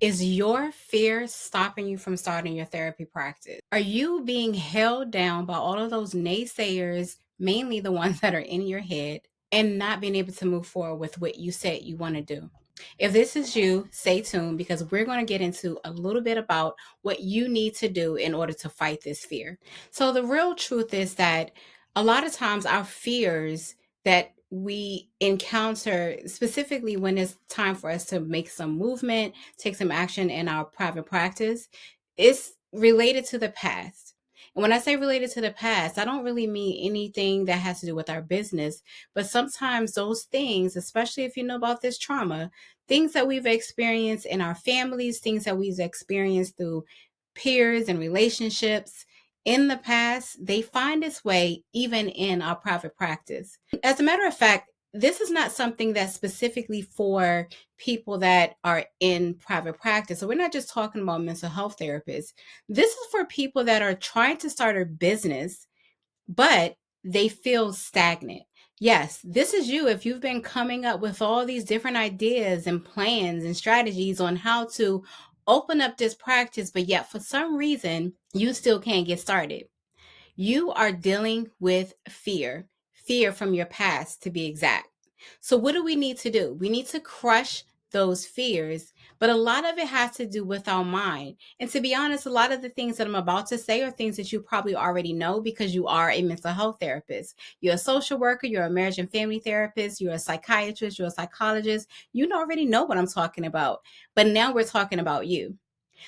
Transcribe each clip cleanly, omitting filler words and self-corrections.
Is your fear stopping you from starting your therapy practice? Are you being held down by all of those naysayers, mainly the ones that are in your head, and not being able to move forward with what you said you want to do? If this is you, stay tuned because we're going to get into a little bit about what you need to do in order to fight this fear. So, the real truth is that a lot of times our fears that we encounter, specifically when it's time for us to make some movement, take some action in our private practice, is related to the past. And when I say related to the past, I don't really mean anything that has to do with our business, but sometimes those things, especially if you know about this trauma, things that we've experienced in our families, things that we've experienced through peers and relationships in the past, they find its way even in our private practice. As a matter of fact, this is not something that's specifically for people that are in private practice. So we're not just talking about mental health therapists. This is for people that are trying to start a business, but they feel stagnant. Yes, this is you if you've been coming up with all these different ideas and plans and strategies on how to open up this practice, but yet for some reason you still can't get started. You are dealing with fear from your past to be exact. So, what do we need to do? We need to crush those fears, but a lot of it has to do with our mind. And to be honest, a lot of the things that I'm about to say are things that you probably already know because you are a mental health therapist. You're a social worker, you're a marriage and family therapist, you're a psychiatrist, you're a psychologist. You already know what I'm talking about. But now we're talking about you.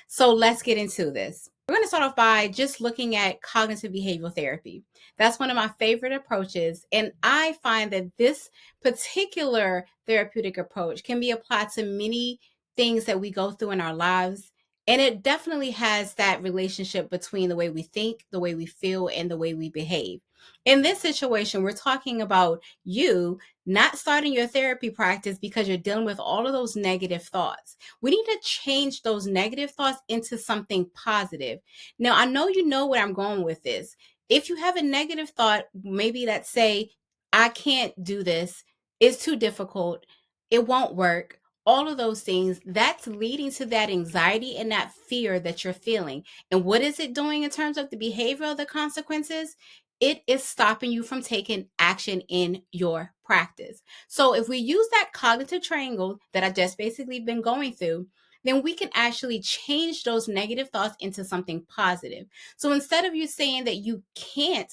So let's get into this. We're going to start off by just looking at cognitive behavioral therapy. That's one of my favorite approaches. And I find that this particular therapeutic approach can be applied to many things that we go through in our lives. And it definitely has that relationship between the way we think, the way we feel, and the way we behave. In this situation, we're talking about you not starting your therapy practice because you're dealing with all of those negative thoughts. We need to change those negative thoughts into something positive. Now, I know you know where I'm going with this. If you have a negative thought, maybe let's say, I can't do this, it's too difficult, it won't work, all of those things, that's leading to that anxiety and that fear that you're feeling. And what is it doing in terms of the behavior of the consequences? It is stopping you from taking action in your practice. So if we use that cognitive triangle that I just basically been going through, then we can actually change those negative thoughts into something positive. So instead of you saying that you can't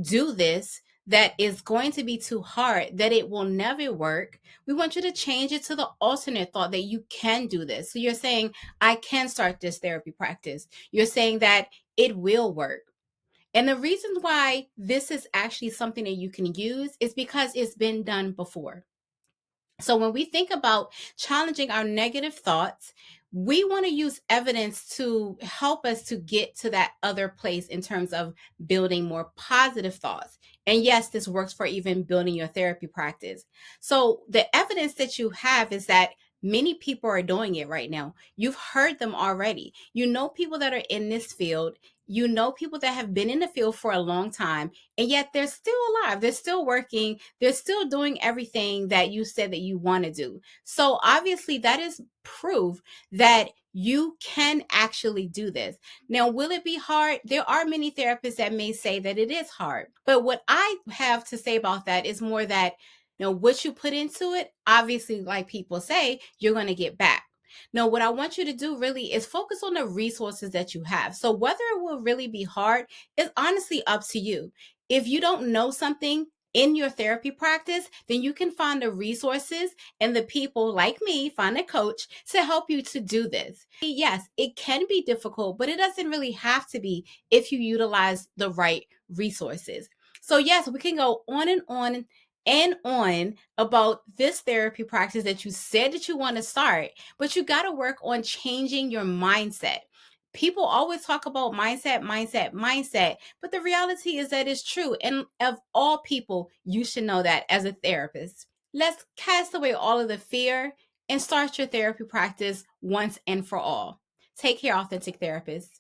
do this, that is going to be too hard, that it will never work, we want you to change it to the alternate thought that you can do this. So you're saying, I can start this therapy practice. You're saying that it will work. And the reason why this is actually something that you can use is because it's been done before. So when we think about challenging our negative thoughts, we want to use evidence to help us to get to that other place in terms of building more positive thoughts. And yes, this works for even building your therapy practice. So the evidence that you have is that many people are doing it right now. You've heard them already. You know people that are in this field. You know people that have been in the field for a long time, and yet they're still alive. They're still working. They're still doing everything that you said that you want to do. So obviously that is proof that you can actually do this. Now, will it be hard? There are many therapists that may say that it is hard. But what I have to say about that is more that, what you put into it, obviously, like people say, you're going to get back. No, what I want you to do really is focus on the resources that you have. So whether it will really be hard is honestly up to you. If you don't know something in your therapy practice, then you can find the resources and the people like me, find a coach to help you to do this. Yes, it can be difficult, but it doesn't really have to be if you utilize the right resources. So yes, we can go on and on about this therapy practice that you said that you want to start, but you got to work on changing your mindset. People always talk about mindset, but the reality is that it's true. And of all people, you should know that as a therapist. Let's cast away all of the fear and start your therapy practice once and for all. Take care, authentic therapists.